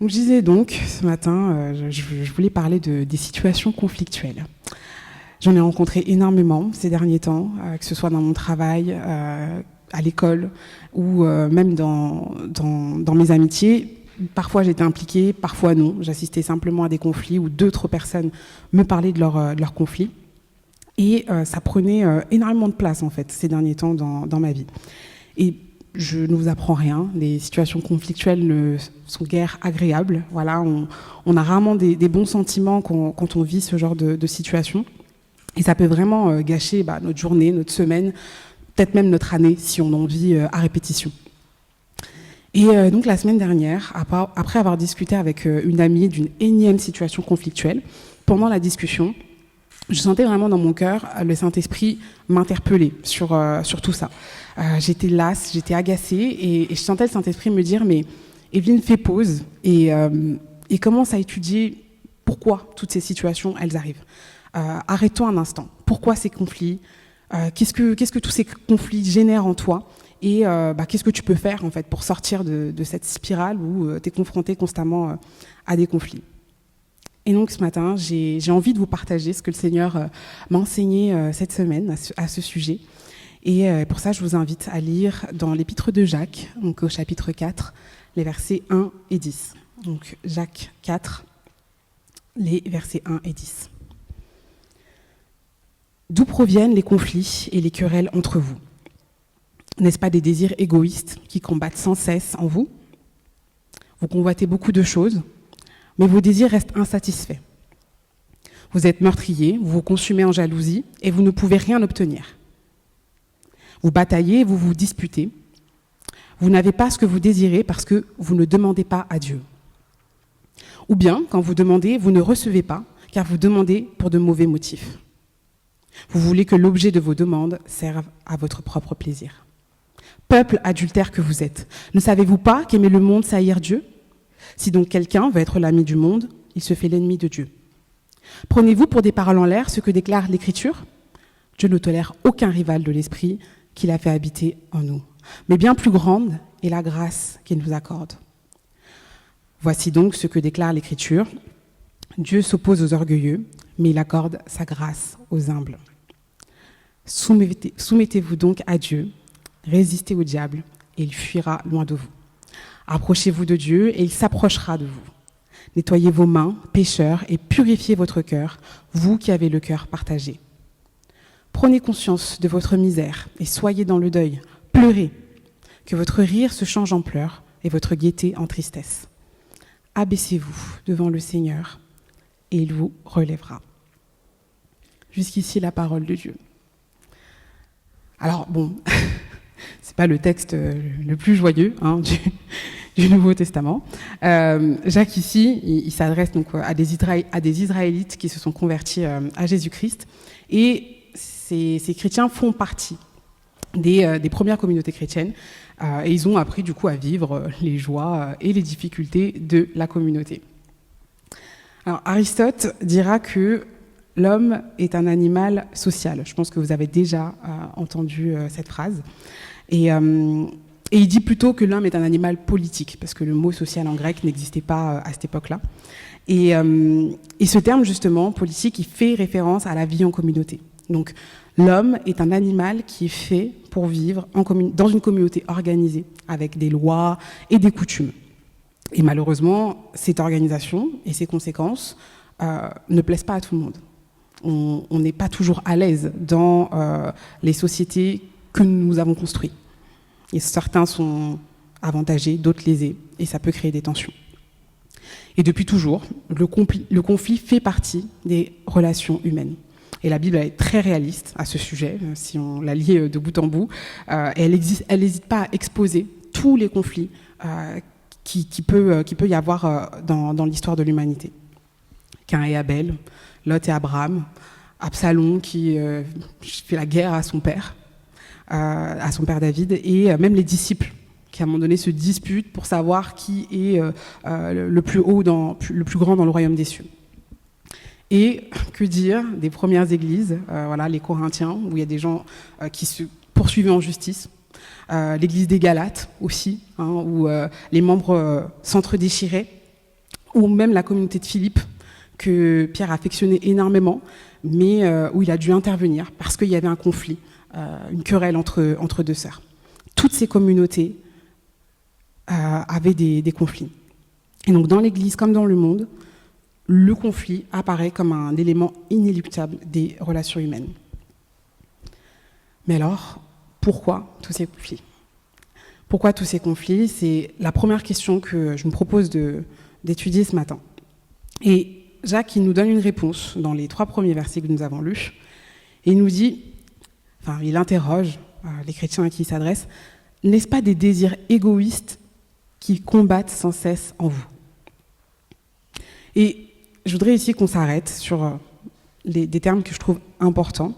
Donc, je disais donc, ce matin, je voulais parler des situations conflictuelles. J'en ai rencontré énormément ces derniers temps, que ce soit dans mon travail, à l'école ou même dans mes amitiés. Parfois j'étais impliquée, parfois non. J'assistais simplement à des conflits où d'autres personnes me parlaient de leurs conflits. Et ça prenait énormément de place, en fait, ces derniers temps dans ma vie. Et je ne vous apprends rien, les situations conflictuelles ne sont guère agréables. Voilà, on a rarement des bons sentiments quand on vit ce genre de situation. Et ça peut vraiment gâcher notre journée, notre semaine, peut-être même notre année, si on en vit à répétition. Et donc la semaine dernière, après avoir discuté avec une amie d'une énième situation conflictuelle, pendant la discussion, je sentais vraiment dans mon cœur le Saint-Esprit m'interpeller sur tout ça. J'étais lasse, j'étais agacée, et je sentais le Saint-Esprit me dire « Mais Evelyne, fais pause et commence à étudier pourquoi toutes ces situations, elles arrivent. Arrête-toi un instant. Pourquoi ces conflits ? Qu'est-ce que tous ces conflits génèrent en toi ? Et qu'est-ce que tu peux faire en fait pour sortir de cette spirale où tu es confronté constamment à des conflits ?» Et donc ce matin, j'ai envie de vous partager ce que le Seigneur m'a enseigné cette semaine à ce sujet. Et pour ça, je vous invite à lire dans l'épître de Jacques, donc au chapitre 4, les versets 1 et 10. Donc Jacques 4, les versets 1 et 10. D'où proviennent les conflits et les querelles entre vous ? N'est-ce pas des désirs égoïstes qui combattent sans cesse en vous ? Vous convoitez beaucoup de choses, mais vos désirs restent insatisfaits. Vous êtes meurtrier, vous vous consumez en jalousie et vous ne pouvez rien obtenir. Vous bataillez, vous vous disputez. Vous n'avez pas ce que vous désirez parce que vous ne demandez pas à Dieu. Ou bien, quand vous demandez, vous ne recevez pas, car vous demandez pour de mauvais motifs. Vous voulez que l'objet de vos demandes serve à votre propre plaisir. Peuple adultère que vous êtes, ne savez-vous pas qu'aimer le monde, c'est haïr Dieu ? Si donc quelqu'un veut être l'ami du monde, il se fait l'ennemi de Dieu. Prenez-vous pour des paroles en l'air ce que déclare l'Écriture ? Dieu ne tolère aucun rival de l'Esprit qu'il a fait habiter en nous. Mais bien plus grande est la grâce qu'il nous accorde. Voici donc ce que déclare l'Écriture. Dieu s'oppose aux orgueilleux, mais il accorde sa grâce aux humbles. Soumettez-vous donc à Dieu, résistez au diable, et il fuira loin de vous. Approchez-vous de Dieu, et il s'approchera de vous. Nettoyez vos mains, pécheurs, et purifiez votre cœur, vous qui avez le cœur partagé. Prenez conscience de votre misère, et soyez dans le deuil. Pleurez, que votre rire se change en pleurs, et votre gaieté en tristesse. Abaissez-vous devant le Seigneur, et il vous relèvera. Jusqu'ici, la parole de Dieu. Alors, bon, c'est pas le texte le plus joyeux du Nouveau Testament. Jacques, ici, il s'adresse donc à des Israélites qui se sont convertis à Jésus-Christ. Et ces chrétiens font partie des premières communautés chrétiennes. Et ils ont appris, du coup, à vivre les joies et les difficultés de la communauté. Alors, Aristote dira que l'homme est un animal social. Je pense que vous avez déjà entendu cette phrase. Et il dit plutôt que l'homme est un animal politique, parce que le mot social en grec n'existait pas à cette époque-là. Et ce terme, justement, politique, il fait référence à la vie en communauté. Donc, l'homme est un animal qui est fait pour vivre dans une communauté organisée, avec des lois et des coutumes. Et malheureusement, cette organisation et ses conséquences ne plaisent pas à tout le monde. On n'est pas toujours à l'aise dans les sociétés que nous avons construites. Et certains sont avantagés, d'autres lésés, et ça peut créer des tensions. Et depuis toujours, le conflit fait partie des relations humaines. Et la Bible est très réaliste à ce sujet, si on la lit de bout en bout. Et elle n'hésite pas à exposer tous les conflits qui peut y avoir dans l'histoire de l'humanité. Caïn et Abel, Lot et Abraham, Absalom qui fait la guerre à son père David, et même les disciples qui à un moment donné se disputent pour savoir qui est le plus grand dans le royaume des cieux. Et que dire des premières églises, les Corinthiens, où il y a des gens qui se poursuivaient en justice, l'église des Galates aussi, où les membres s'entre-déchiraient, ou même la communauté de Philippe, que Pierre affectionnait énormément, mais où il a dû intervenir parce qu'il y avait un conflit, une querelle entre deux sœurs. Toutes ces communautés avaient des conflits. Et donc dans l'Église comme dans le monde, le conflit apparaît comme un élément inéluctable des relations humaines. Mais alors, pourquoi tous ces conflits ? Pourquoi tous ces conflits ? C'est la première question que je me propose d'étudier ce matin. Et Jacques, il nous donne une réponse dans les 3 premiers versets que nous avons lus. Et il nous dit, il interroge les chrétiens à qui il s'adresse, « N'est-ce pas des désirs égoïstes qui combattent sans cesse en vous ?» Et je voudrais ici qu'on s'arrête sur des termes que je trouve importants,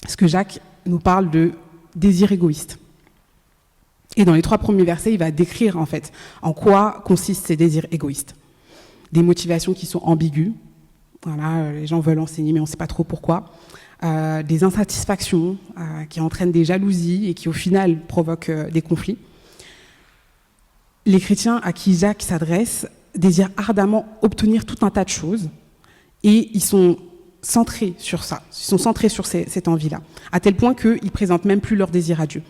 parce que Jacques nous parle de désir égoïste. Et dans les 3 premiers versets, il va décrire en fait en quoi consistent ces désirs égoïstes. Des motivations qui sont ambiguës, voilà, les gens veulent enseigner mais on ne sait pas trop pourquoi, des insatisfactions qui entraînent des jalousies et qui au final provoquent des conflits. Les chrétiens à qui Jacques s'adresse désirent ardemment obtenir tout un tas de choses et ils sont centrés sur ça, ils sont centrés sur cette envie-là, à tel point qu'ils ne présentent même plus leur désir à Dieu.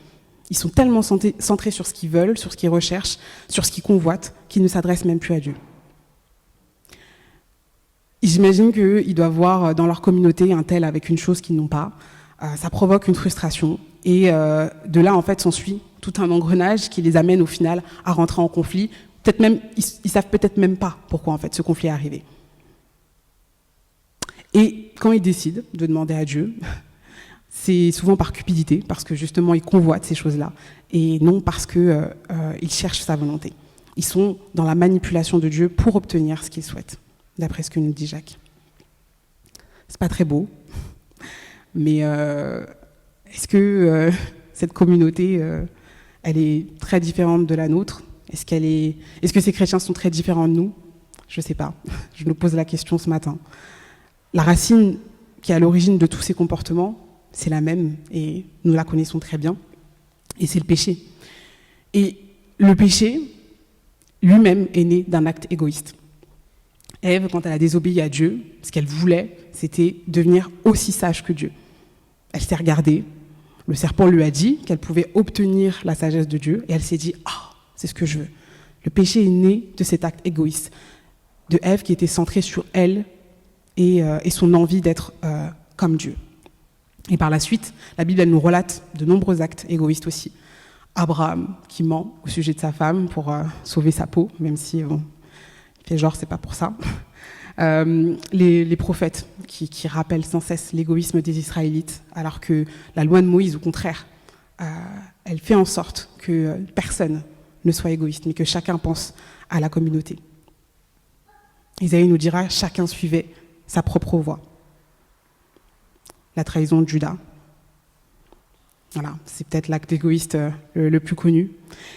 Ils sont tellement centrés sur ce qu'ils veulent, sur ce qu'ils recherchent, sur ce qu'ils convoitent, qu'ils ne s'adressent même plus à Dieu. J'imagine qu'ils doivent voir dans leur communauté un tel avec une chose qu'ils n'ont pas. Ça provoque une frustration. Et de là, en fait, s'ensuit tout un engrenage qui les amène au final à rentrer en conflit. Peut-être même, ils savent peut-être même pas pourquoi en fait ce conflit est arrivé. Et quand ils décident de demander à Dieu, c'est souvent par cupidité, parce que justement ils convoitent ces choses-là, et non parce qu'ils cherchent sa volonté. Ils sont dans la manipulation de Dieu pour obtenir ce qu'ils souhaitent, d'après ce que nous dit Jacques. C'est pas très beau, mais est-ce que cette communauté, elle est très différente de la nôtre ? Est-ce que ces chrétiens sont très différents de nous ? Je ne sais pas. Je nous pose la question ce matin. La racine qui est à l'origine de tous ces comportements, c'est la même, et nous la connaissons très bien, et c'est le péché. Et le péché, lui-même, est né d'un acte égoïste. Ève, quand elle a désobéi à Dieu, ce qu'elle voulait, c'était devenir aussi sage que Dieu. Elle s'est regardée, le serpent lui a dit qu'elle pouvait obtenir la sagesse de Dieu, et elle s'est dit « Ah, c'est ce que je veux ». Le péché est né de cet acte égoïste, de Ève qui était centrée sur elle et son envie d'être comme Dieu. Et par la suite, la Bible, elle nous relate de nombreux actes égoïstes aussi. Abraham qui ment au sujet de sa femme pour sauver sa peau, même si il fait genre c'est pas pour ça. Les prophètes qui rappellent sans cesse l'égoïsme des Israélites, alors que la loi de Moïse, au contraire, elle fait en sorte que personne ne soit égoïste, mais que chacun pense à la communauté. Isaïe nous dira « chacun suivait sa propre voie ». La trahison de Judas. Voilà, c'est peut-être l'acte égoïste le plus connu.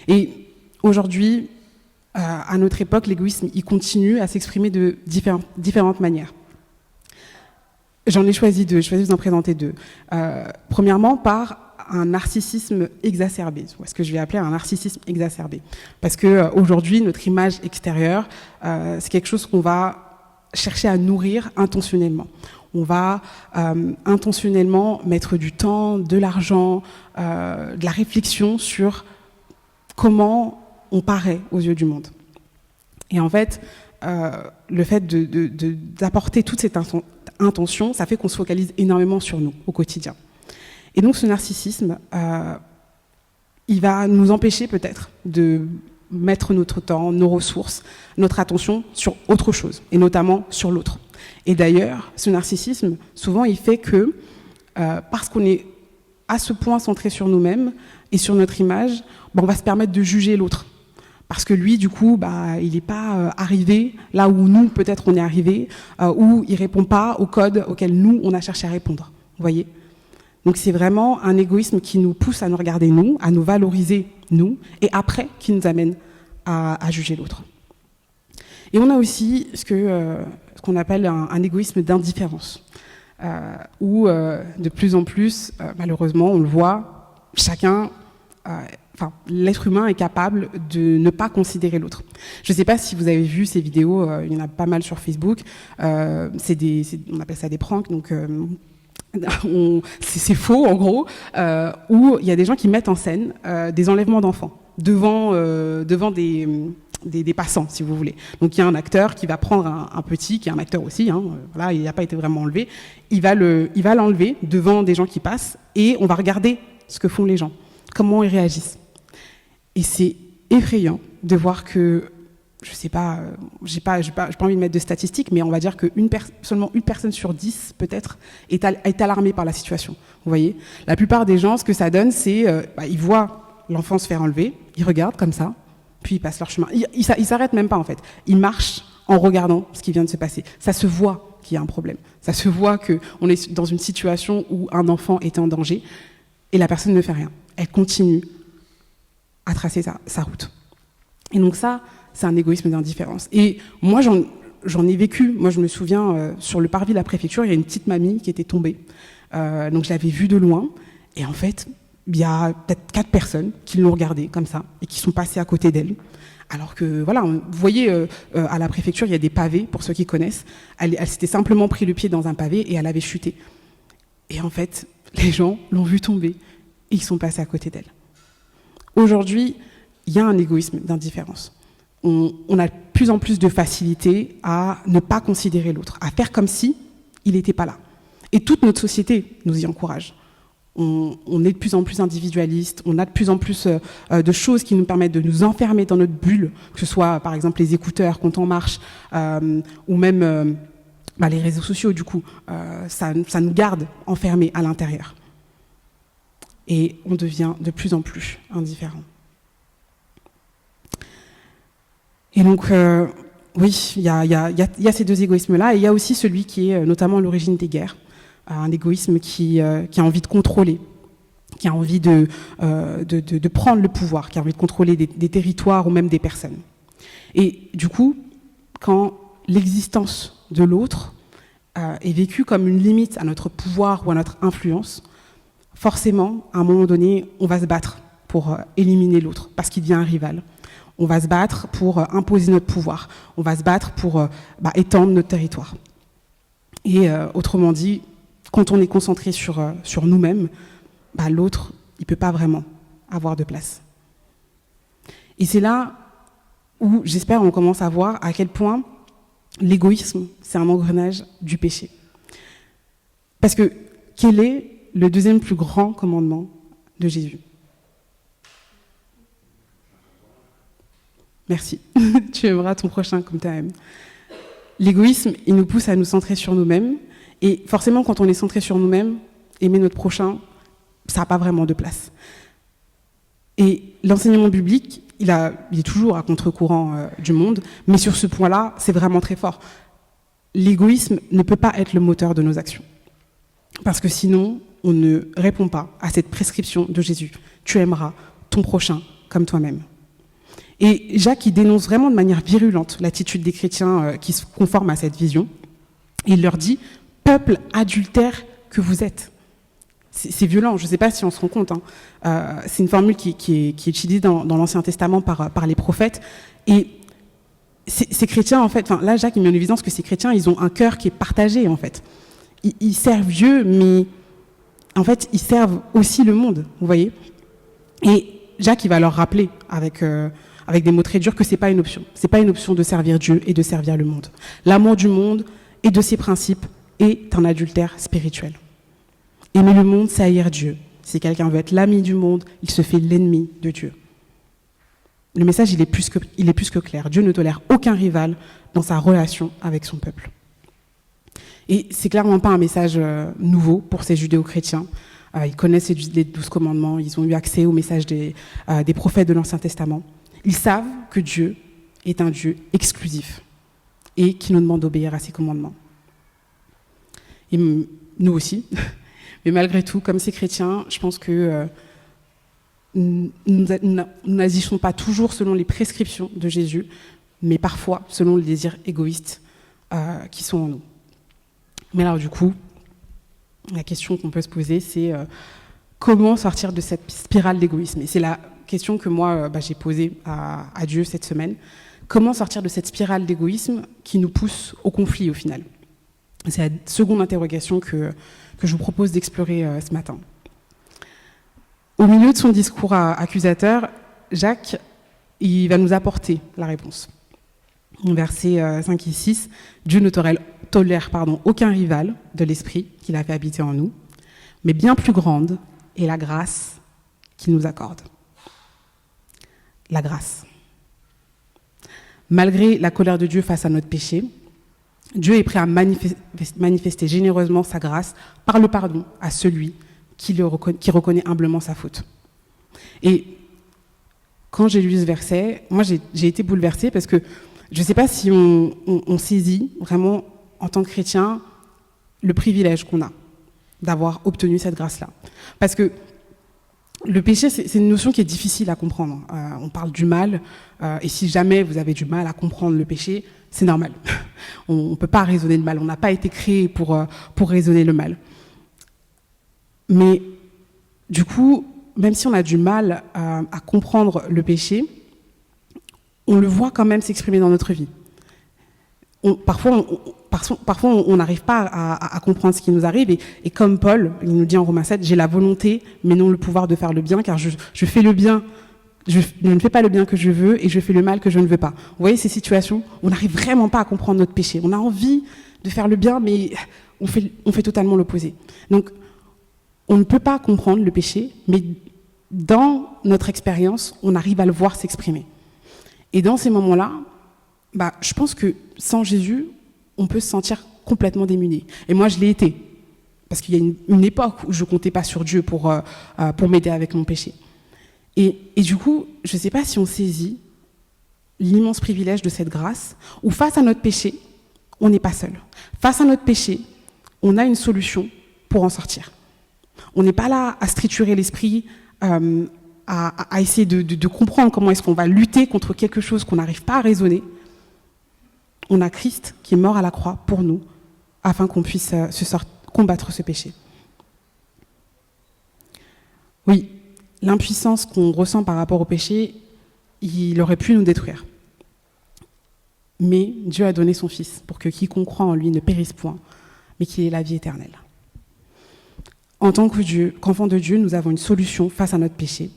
Et aujourd'hui, à notre époque, l'égoïsme, il continue à s'exprimer de différentes manières. J'en ai choisi deux, je vais vous en présenter deux. Premièrement, par un narcissisme exacerbé, ou ce que je vais appeler un narcissisme exacerbé. Parce qu'aujourd'hui, notre image extérieure, c'est quelque chose qu'on va chercher à nourrir intentionnellement. On va intentionnellement mettre du temps, de l'argent, de la réflexion sur comment on paraît aux yeux du monde. Et en fait, le fait d'apporter toute cette intention, ça fait qu'on se focalise énormément sur nous au quotidien. Et donc ce narcissisme, il va nous empêcher peut-être de mettre notre temps, nos ressources, notre attention sur autre chose, et notamment sur l'autre. Et d'ailleurs, ce narcissisme, souvent, il fait que, parce qu'on est à ce point centré sur nous-mêmes et sur notre image, on va se permettre de juger l'autre. Parce que lui, du coup, il n'est pas arrivé là où nous, peut-être, on est arrivé, où il ne répond pas au code auquel nous, on a cherché à répondre. Vous voyez ? Donc c'est vraiment un égoïsme qui nous pousse à nous regarder nous, à nous valoriser nous, et après, qui nous amène à juger l'autre. Et on a aussi ce qu'on appelle un égoïsme d'indifférence, où de plus en plus, malheureusement, on le voit, chacun l'être humain est capable de ne pas considérer l'autre. Je ne sais pas si vous avez vu ces vidéos, il y en a pas mal sur Facebook. On appelle ça des pranks, donc c'est faux en gros, où il y a des gens qui mettent en scène des enlèvements d'enfants devant des passants, si vous voulez. Donc il y a un acteur qui va prendre un petit, qui est un acteur aussi, voilà, il n'a pas été vraiment enlevé, il va l'enlever devant des gens qui passent, et on va regarder ce que font les gens, comment ils réagissent. Et c'est effrayant de voir que, je sais pas, j'ai pas envie de mettre de statistiques, mais on va dire que seulement une personne sur 10, peut-être, est alarmée par la situation. Vous voyez ? La plupart des gens, ce que ça donne, c'est, ils voient l'enfant se faire enlever, ils regardent comme ça, puis ils passent leur chemin. Ils s'arrêtent même pas, en fait. Ils marchent en regardant ce qui vient de se passer. Ça se voit qu'il y a un problème. Ça se voit qu'on est dans une situation où un enfant est en danger, et la personne ne fait rien. Elle continue à tracer sa route. Et donc ça, c'est un égoïsme d'indifférence. Et moi, j'en ai vécu. Moi, je me souviens, sur le parvis de la préfecture, il y a une petite mamie qui était tombée. Donc je l'avais vue de loin. Et en fait, il y a peut-être 4 personnes qui l'ont regardée comme ça et qui sont passées à côté d'elle. Alors que, voilà, vous voyez, à la préfecture, il y a des pavés, pour ceux qui connaissent. Elle s'était simplement pris le pied dans un pavé et elle avait chuté. Et en fait, les gens l'ont vue tomber et ils sont passés à côté d'elle. Aujourd'hui, il y a un égoïsme d'indifférence. On a de plus en plus de facilité à ne pas considérer l'autre, à faire comme si il n'était pas là. Et toute notre société nous y encourage. On est de plus en plus individualiste, on a de plus en plus de choses qui nous permettent de nous enfermer dans notre bulle, que ce soit par exemple les écouteurs quand on marche, ou même les réseaux sociaux, du coup, ça nous garde enfermés à l'intérieur. Et on devient de plus en plus indifférent. Et donc, oui, il y a ces 2 égoïsmes-là, et il y a aussi celui qui est notamment à l'origine des guerres, un égoïsme qui a envie de contrôler, qui a envie de prendre le pouvoir, qui a envie de contrôler des territoires ou même des personnes. Et du coup, quand l'existence de l'autre est vécue comme une limite à notre pouvoir ou à notre influence, forcément, à un moment donné, on va se battre pour éliminer l'autre, parce qu'il devient un rival. On va se battre pour imposer notre pouvoir. On va se battre pour étendre notre territoire. Et autrement dit, quand on est concentré sur nous-mêmes, l'autre, il ne peut pas vraiment avoir de place. Et c'est là où, j'espère, on commence à voir à quel point l'égoïsme, c'est un engrenage du péché. Parce que quel est le 2e plus grand commandement de Jésus ? Merci. Tu aimeras ton prochain comme toi-même. L'égoïsme, il nous pousse à nous centrer sur nous-mêmes. Et forcément, quand on est centré sur nous-mêmes, aimer notre prochain, ça n'a pas vraiment de place. Et l'enseignement biblique, il est toujours à contre-courant du monde, mais sur ce point-là, c'est vraiment très fort. L'égoïsme ne peut pas être le moteur de nos actions. Parce que sinon, on ne répond pas à cette prescription de Jésus. Tu aimeras ton prochain comme toi-même. Et Jacques, il dénonce vraiment de manière virulente l'attitude des chrétiens qui se conforment à cette vision. Et il leur dit « Peuple adultère que vous êtes ». C'est violent, je ne sais pas si on se rend compte. C'est une formule qui est utilisée dans l'Ancien Testament par les prophètes. Et ces chrétiens, en fait, là, Jacques, il met en évidence que ces chrétiens, ils ont un cœur qui est partagé, en fait. Ils servent Dieu, mais en fait, ils servent aussi le monde, vous voyez. Et Jacques, il va leur rappeler avec des mots très durs que c'est pas une option. C'est pas une option de servir Dieu et de servir le monde. L'amour du monde et de ses principes est un adultère spirituel. Aimer le monde, c'est haïr Dieu. Si quelqu'un veut être l'ami du monde, il se fait l'ennemi de Dieu. Le message, il est plus que clair. Dieu ne tolère aucun rival dans sa relation avec son peuple. Et c'est clairement pas un message nouveau pour ces judéo-chrétiens. Ils connaissent les 12 commandements, ils ont eu accès au message des prophètes de l'Ancien Testament. Ils savent que Dieu est un Dieu exclusif et qui nous demande d'obéir à ses commandements. Et nous aussi. Mais malgré tout, comme ces chrétiens, je pense que nous n'agissons pas toujours selon les prescriptions de Jésus, mais parfois selon les désirs égoïstes qui sont en nous. Mais alors du coup, la question qu'on peut se poser, c'est comment sortir de cette spirale d'égoïsme ? Et c'est la question que moi, j'ai posée à Dieu cette semaine. Comment sortir de cette spirale d'égoïsme qui nous pousse au conflit au final? C'est la seconde interrogation que je vous propose d'explorer ce matin. Au milieu de son discours accusateur, Jacques, il va nous apporter la réponse. Versets 5 et 6, Dieu ne tolère aucun rival de l'esprit qu'il a fait habiter en nous, mais bien plus grande est la grâce qu'il nous accorde. La grâce. Malgré la colère de Dieu face à notre péché, Dieu est prêt à manifester généreusement sa grâce par le pardon à celui qui reconnaît humblement sa faute. Et quand j'ai lu ce verset, moi j'ai été bouleversée parce que je ne sais pas si on saisit vraiment en tant que chrétien le privilège qu'on a d'avoir obtenu cette grâce-là. Parce que le péché, c'est une notion qui est difficile à comprendre. On parle du mal, et si jamais vous avez du mal à comprendre le péché, c'est normal. On ne peut pas raisonner le mal, on n'a pas été créé pour raisonner le mal. Mais du coup, même si on a du mal à comprendre le péché, on le voit quand même s'exprimer dans notre vie. Parfois, on n'arrive pas à comprendre ce qui nous arrive. Et comme Paul, il nous dit en Romains 7, j'ai la volonté, mais non le pouvoir de faire le bien, car je fais le bien, je ne fais pas le bien que je veux, et je fais le mal que je ne veux pas. Vous voyez ces situations? On n'arrive vraiment pas à comprendre notre péché. On a envie de faire le bien, mais on fait totalement l'opposé. Donc, on ne peut pas comprendre le péché, mais dans notre expérience, on arrive à le voir s'exprimer. Et dans ces moments-là, je pense que sans Jésus, on peut se sentir complètement démuni. Et moi, je l'ai été. Parce qu'il y a une époque où je ne comptais pas sur Dieu pour m'aider avec mon péché. Et du coup, je ne sais pas si on saisit l'immense privilège de cette grâce, où face à notre péché, on n'est pas seul. Face à notre péché, on a une solution pour en sortir. On n'est pas là à se triturer l'esprit, à essayer de comprendre comment est-ce qu'on va lutter contre quelque chose qu'on n'arrive pas à raisonner. On a Christ qui est mort à la croix pour nous, afin qu'on puisse combattre ce péché. Oui, l'impuissance qu'on ressent par rapport au péché, il aurait pu nous détruire. Mais Dieu a donné son Fils pour que quiconque croit en lui ne périsse point, mais qu'il ait la vie éternelle. En tant qu'enfant de Dieu, nous avons une solution face à notre péché.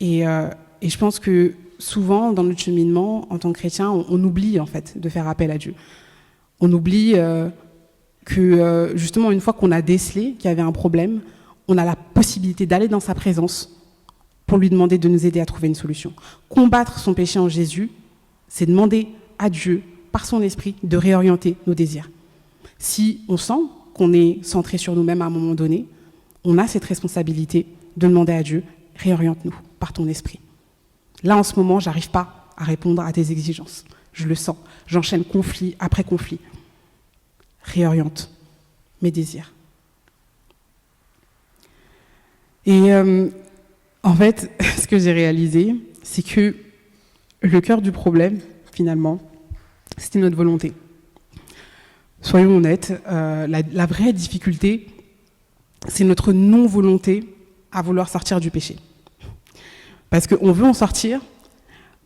Et je pense que souvent, dans notre cheminement, en tant que chrétien, on oublie en fait de faire appel à Dieu. On oublie que justement, une fois qu'on a décelé qu'il y avait un problème, on a la possibilité d'aller dans sa présence pour lui demander de nous aider à trouver une solution. Combattre son péché en Jésus, c'est demander à Dieu, par son esprit, de réorienter nos désirs. Si on sent qu'on est centré sur nous-mêmes à un moment donné, on a cette responsabilité de demander à Dieu, réoriente-nous par ton esprit. Là, en ce moment, je n'arrive pas à répondre à tes exigences. Je le sens. J'enchaîne conflit après conflit. Réoriente mes désirs. Et en fait, ce que j'ai réalisé, c'est que le cœur du problème, finalement, c'était notre volonté. Soyons honnêtes, la vraie difficulté, c'est notre non-volonté à vouloir sortir du péché. Parce qu'on veut en sortir,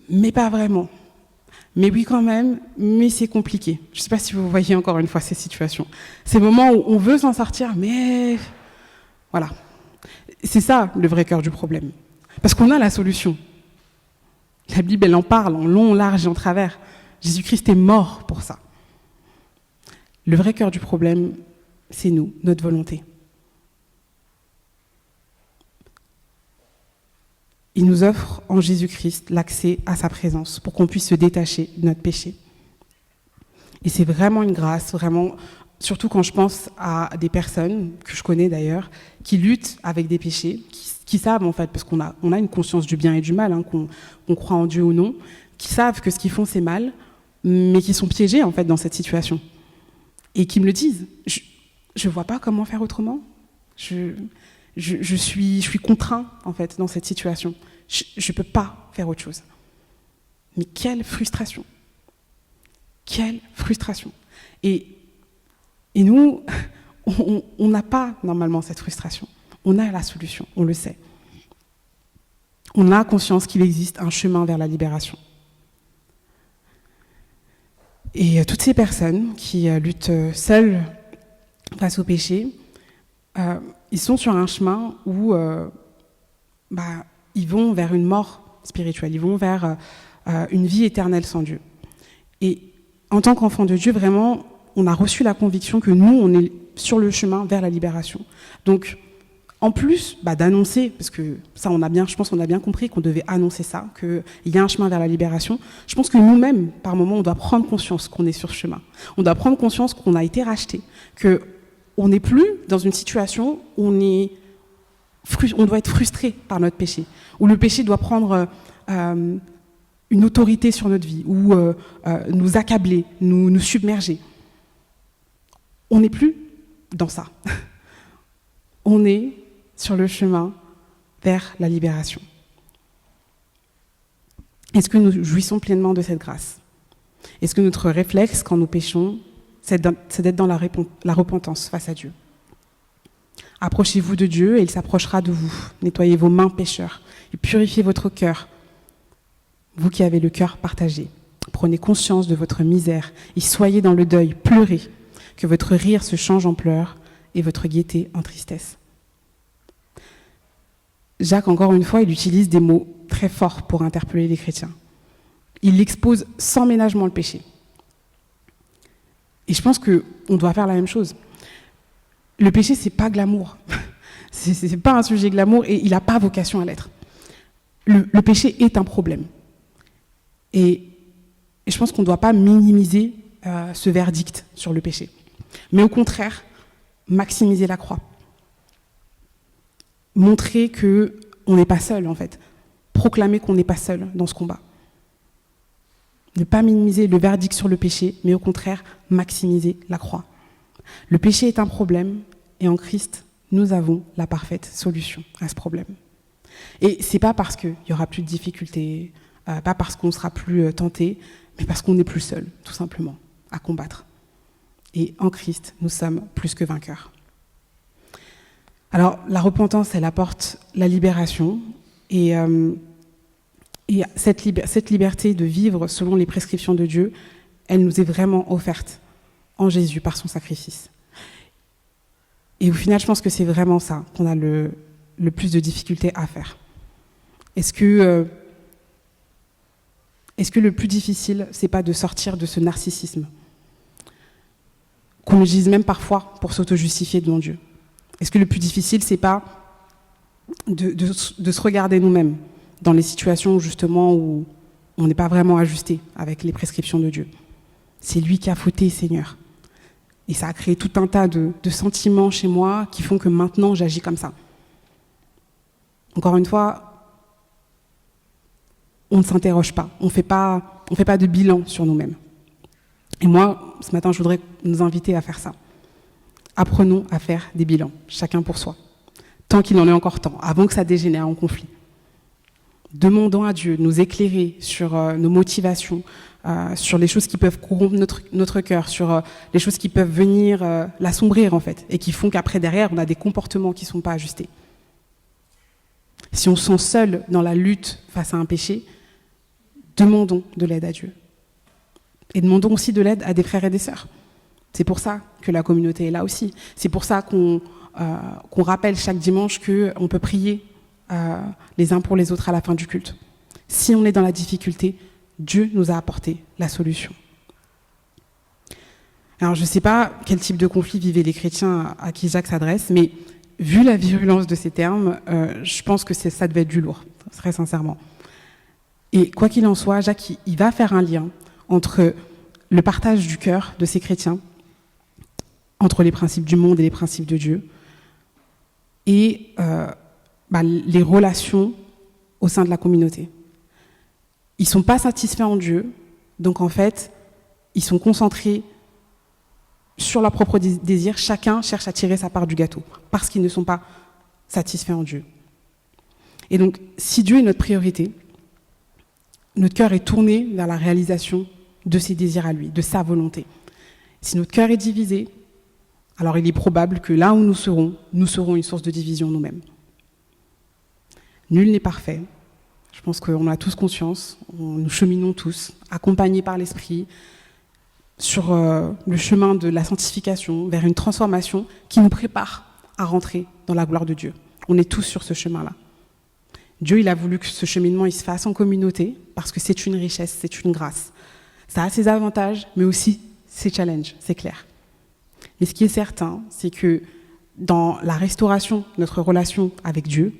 mais pas vraiment. Mais oui quand même, mais c'est compliqué. Je ne sais pas si vous voyez encore une fois ces situations. Ces moments où on veut s'en sortir, mais voilà. C'est ça le vrai cœur du problème. Parce qu'on a la solution. La Bible, elle en parle en long, large et en travers. Jésus-Christ est mort pour ça. Le vrai cœur du problème, c'est nous, notre volonté. Il nous offre en Jésus-Christ l'accès à sa présence pour qu'on puisse se détacher de notre péché. Et c'est vraiment une grâce, vraiment, surtout quand je pense à des personnes, que je connais d'ailleurs, qui luttent avec des péchés, qui savent en fait, parce qu'on a une conscience du bien et du mal, qu'on croit en Dieu ou non, qui savent que ce qu'ils font c'est mal, mais qui sont piégés en fait dans cette situation. Et qui me le disent. Je vois pas comment faire autrement. Je suis contraint, en fait, dans cette situation. Je ne peux pas faire autre chose. Mais quelle frustration. Quelle frustration. Et nous, on n'a pas normalement cette frustration. On a la solution, on le sait. on a conscience qu'il existe un chemin vers la libération. Et toutes ces personnes qui luttent seules face au péché, ils sont sur un chemin où ils vont vers une mort spirituelle, ils vont vers une vie éternelle sans Dieu. Et en tant qu'enfant de Dieu, vraiment, on a reçu la conviction que nous, on est sur le chemin vers la libération. Donc, en plus d'annoncer, parce que ça, je pense qu'on a bien compris qu'on devait annoncer ça, qu'il y a un chemin vers la libération, je pense que nous-mêmes, par moment, on doit prendre conscience qu'on est sur ce chemin. On doit prendre conscience qu'on a été racheté, qu'on n'est plus dans une situation où on doit être frustré par notre péché, où le péché doit prendre une autorité sur notre vie, ou nous accabler, nous submerger. On n'est plus dans ça. On est sur le chemin vers la libération. Est-ce que nous jouissons pleinement de cette grâce? Est-ce que notre réflexe, quand nous péchons, c'est d'être dans la repentance face à Dieu? Approchez-vous de Dieu et il s'approchera de vous. Nettoyez vos mains, pécheurs, et purifiez votre cœur, vous qui avez le cœur partagé. Prenez conscience de votre misère et soyez dans le deuil, pleurez, que votre rire se change en pleurs et votre gaieté en tristesse. Jacques, encore une fois, il utilise des mots très forts pour interpeller les chrétiens. Il expose sans ménagement le péché. Et je pense qu'on doit faire la même chose. Le péché, c'est pas glamour. C'est pas un sujet glamour et il n'a pas vocation à l'être. Le péché est un problème. Et je pense qu'on ne doit pas minimiser ce verdict sur le péché. Mais au contraire, maximiser la croix. Montrer qu'on n'est pas seul, en fait. Proclamer qu'on n'est pas seul dans ce combat. Ne pas minimiser le verdict sur le péché, mais au contraire, maximiser la croix. Le péché est un problème, et en Christ, nous avons la parfaite solution à ce problème. Et c'est pas parce qu'il y aura plus de difficultés, pas parce qu'on sera plus tenté, mais parce qu'on n'est plus seul, tout simplement, à combattre. Et en Christ, nous sommes plus que vainqueurs. Alors, la repentance, elle apporte la libération, et cette liberté de vivre selon les prescriptions de Dieu, elle nous est vraiment offerte en Jésus par son sacrifice. Et au final, je pense que c'est vraiment ça qu'on a le plus de difficultés à faire. Est-ce que le plus difficile, c'est pas de sortir de ce narcissisme qu'on utilise même parfois pour s'auto-justifier devant Dieu? Est-ce que le plus difficile, c'est pas de se regarder nous-mêmes dans les situations justement où on n'est pas vraiment ajusté avec les prescriptions de Dieu? C'est lui qui a fauté, Seigneur. Et ça a créé tout un tas de sentiments chez moi qui font que maintenant j'agis comme ça. Encore une fois, on ne s'interroge pas, on fait pas de bilan sur nous-mêmes. Et moi, ce matin, je voudrais nous inviter à faire ça. Apprenons à faire des bilans, chacun pour soi, tant qu'il en est encore temps, avant que ça dégénère en conflit. Demandons à Dieu de nous éclairer sur nos motivations, sur les choses qui peuvent corrompre notre cœur, sur les choses qui peuvent venir l'assombrir en fait, et qui font qu'après derrière, on a des comportements qui ne sont pas ajustés. Si on se sent seul dans la lutte face à un péché, demandons de l'aide à Dieu. Et demandons aussi de l'aide à des frères et des sœurs. C'est pour ça que la communauté est là aussi. C'est pour ça qu'on rappelle chaque dimanche qu'on peut prier les uns pour les autres à la fin du culte. Si on est dans la difficulté, Dieu nous a apporté la solution. Alors je ne sais pas quel type de conflit vivaient les chrétiens à qui Jacques s'adresse, mais vu la virulence de ces termes, je pense que ça devait être du lourd, très sincèrement. Et quoi qu'il en soit, Jacques, il va faire un lien entre le partage du cœur de ces chrétiens, entre les principes du monde et les principes de Dieu, et les relations au sein de la communauté. Ils ne sont pas satisfaits en Dieu, donc en fait, ils sont concentrés sur leur propre désir. Chacun cherche à tirer sa part du gâteau, parce qu'ils ne sont pas satisfaits en Dieu. Et donc, si Dieu est notre priorité, notre cœur est tourné vers la réalisation de ses désirs à lui, de sa volonté. Si notre cœur est divisé, alors il est probable que là où nous serons une source de division nous-mêmes. Nul n'est parfait, Je pense qu'on a tous conscience, nous cheminons tous, accompagnés par l'Esprit, sur le chemin de la sanctification, vers une transformation qui nous prépare à rentrer dans la gloire de Dieu. On est tous sur ce chemin-là. Dieu, il a voulu que ce cheminement il se fasse en communauté, parce que c'est une richesse, c'est une grâce. Ça a ses avantages, mais aussi ses challenges, c'est clair. Mais ce qui est certain, c'est que dans la restauration de notre relation avec Dieu,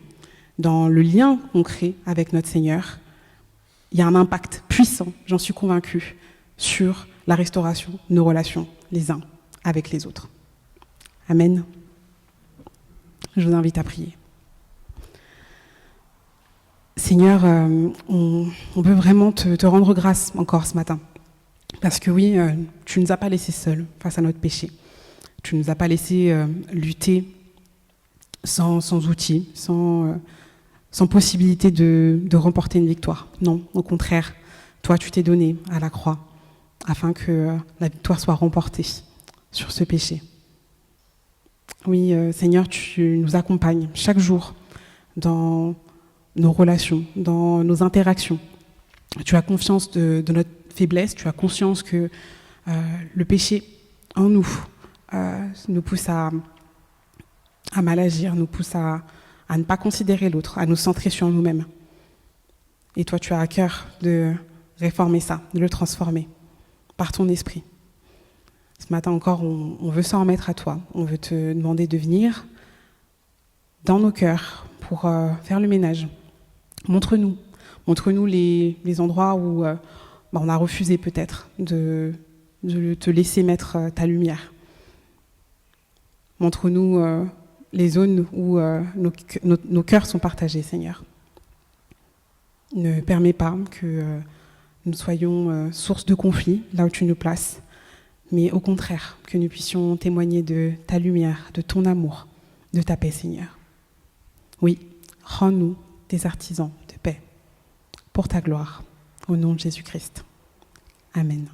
dans le lien qu'on crée avec notre Seigneur, il y a un impact puissant, j'en suis convaincue, sur la restauration de nos relations les uns avec les autres. Amen. Je vous invite à prier. Seigneur, on veut vraiment te rendre grâce encore ce matin. Parce que oui, tu ne nous as pas laissés seuls face à notre péché. Tu ne nous as pas laissés lutter sans outils, sans possibilité de remporter une victoire. Non, au contraire, toi, tu t'es donné à la croix afin que la victoire soit remportée sur ce péché. Oui, Seigneur, tu nous accompagnes chaque jour dans nos relations, dans nos interactions. Tu as conscience de notre faiblesse, tu as conscience que le péché en nous nous pousse à mal agir, nous pousse à ne pas considérer l'autre, à nous centrer sur nous-mêmes. Et toi, tu as à cœur de réformer ça, de le transformer par ton esprit. Ce matin encore, on veut s'en remettre à toi. On veut te demander de venir dans nos cœurs pour faire le ménage. Montre-nous les endroits où on a refusé peut-être de te laisser mettre ta lumière. Montre-nous les zones où nos cœurs sont partagés, Seigneur. Ne permets pas que nous soyons source de conflit là où tu nous places, mais au contraire, que nous puissions témoigner de ta lumière, de ton amour, de ta paix, Seigneur. Oui, rends-nous des artisans de paix, pour ta gloire, au nom de Jésus-Christ. Amen.